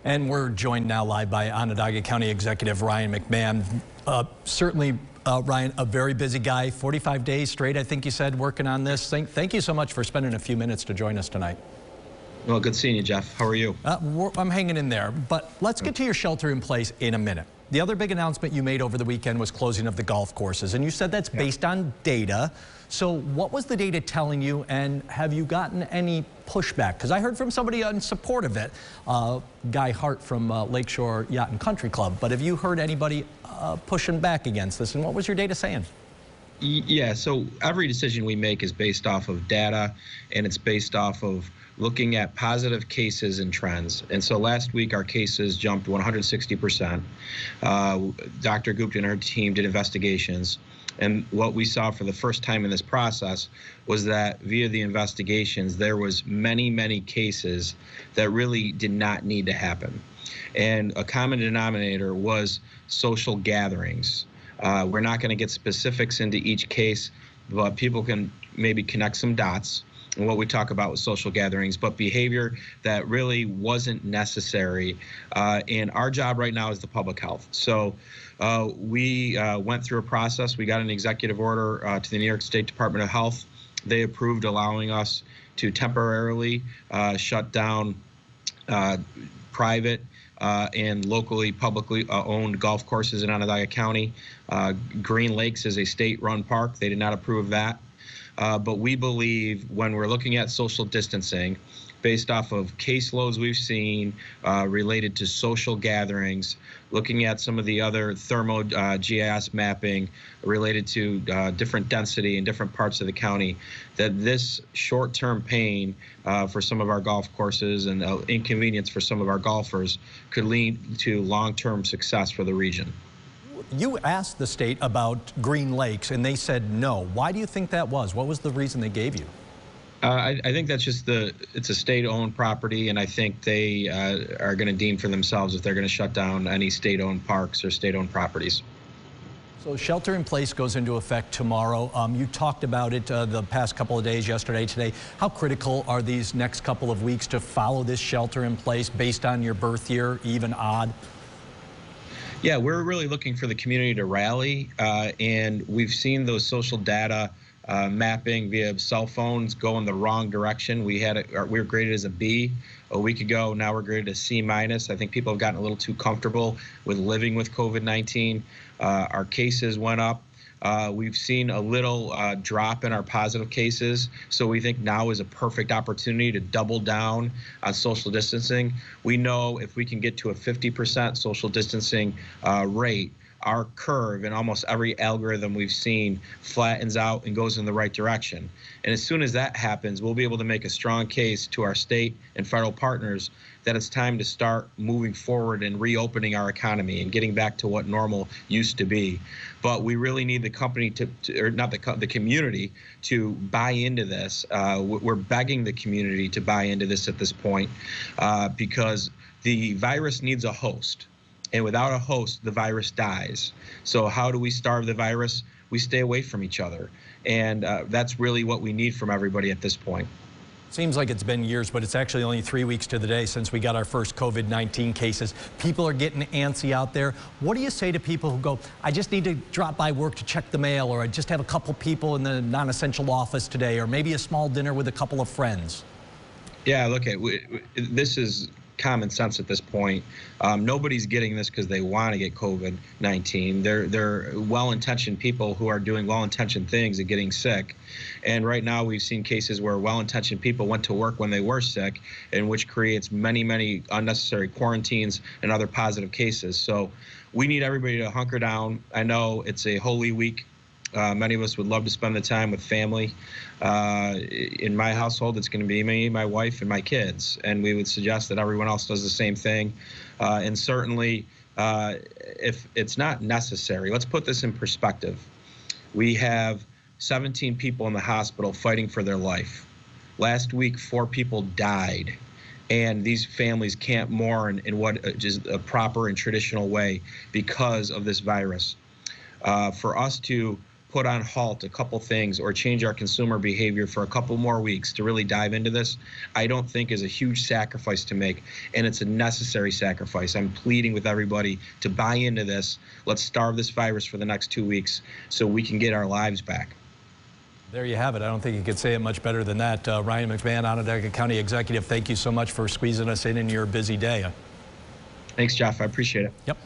And we're joined now live by Onondaga County Executive Ryan McMahon. Certainly, Ryan, a very busy guy, 45 days straight, I think you said, working on this. Thank you so much for spending a few minutes to join us tonight. Well, good seeing you, Jeff. How are you? I'm hanging in there, but let's get to your shelter in place in a minute. The other big announcement you made over the weekend was closing of the golf courses, and you said that's based on data. So what was the data telling you, and have you gotten any pushback? Because I heard from somebody in support of it, Guy Hart from Lakeshore Yacht and Country Club, but have you heard anybody pushing back against this, and what was your data saying? Yeah, so every decision we make is based off of data, and it's based off of looking at positive cases and trends. And so last week our cases jumped 160%. Dr. Gupta and her team did investigations. And what we saw for the first time in this process was that via the investigations, there was many cases that really did not need to happen. And a common denominator was social gatherings. We're not going to get specifics into each case, but people can maybe connect some dots. And what we talk about with social gatherings, but behavior that really wasn't necessary. And our job right now is the public health. So we went through a process. We got an executive order to the New York State Department of Health. They approved allowing us to temporarily shut down private and locally, publicly owned golf courses in Onondaga County. Green Lakes is a state-run park. They did not approve that. But we believe when we're looking at social distancing, based off of caseloads we've seen related to social gatherings, looking at some of the other thermo GIS mapping related to different density in different parts of the county, that this short-term pain for some of our golf courses and inconvenience for some of our golfers could lead to long-term success for the region. You asked the state about Green Lakes, and they said no. Why do you think that was? What was the reason they gave you? I think that's just it's a state-owned property, and I think they are going to deem for themselves if they're going to shut down any state-owned parks or state-owned properties. So shelter in place goes into effect tomorrow. You talked about it the past couple of days, yesterday, today. How critical are these next couple of weeks to follow this shelter in place based on your birth year, even odd? Yeah, we're really looking for the community to rally, and we've seen those social data mapping via cell phones go in the wrong direction. We were graded as a B a week ago. Now we're graded a C-. I think people have gotten a little too comfortable with living with COVID-19. Our cases went up. We've seen a little drop in our positive cases, so we think now is a perfect opportunity to double down on social distancing. We know if we can get to a 50% social distancing rate, our curve in almost every algorithm we've seen flattens out and goes in the right direction. And as soon as that happens, we'll be able to make a strong case to our state and federal partners that it's time to start moving forward and reopening our economy and getting back to what normal used to be. But we really need the company the community to buy into this. We're begging the community to buy into this at this point because the virus needs a host. And without a host, the virus dies. So how do we starve the virus? We stay away from each other. And that's really what we need from everybody at this point. Seems like it's been years, but it's actually only 3 weeks to the day since we got our first COVID-19 cases. People are getting antsy out there. What do you say to people who go, I just need to drop by work to check the mail, or I just have a couple people in the non-essential office today, or maybe a small dinner with a couple of friends? Yeah, look, this is common sense at this point. Nobody's getting this because they want to get COVID-19. They're well-intentioned people who are doing well-intentioned things and getting sick. And right now we've seen cases where well-intentioned people went to work when they were sick, and which creates many unnecessary quarantines and other positive cases. So we need everybody to hunker down. I know it's a Holy Week. Many of us would love to spend the time with family. In my household, it's going to be me, my wife, and my kids. And we would suggest that everyone else does the same thing. And certainly, if it's not necessary, let's put this in perspective. We have 17 people in the hospital fighting for their life. Last week, 4 people died. And these families can't mourn in what is a proper and traditional way because of this virus. For us to put on halt a couple things or change our consumer behavior for a couple more weeks to really dive into this, I don't think is a huge sacrifice to make, and it's a necessary sacrifice. I'm pleading with everybody to buy into this. Let's starve this virus for the next 2 weeks so we can get our lives back. There you have it. I don't think you could say it much better than that. Ryan McMahon, Onondaga County Executive, thank you so much for squeezing us in your busy day. Thanks, Jeff. I appreciate it. Yep.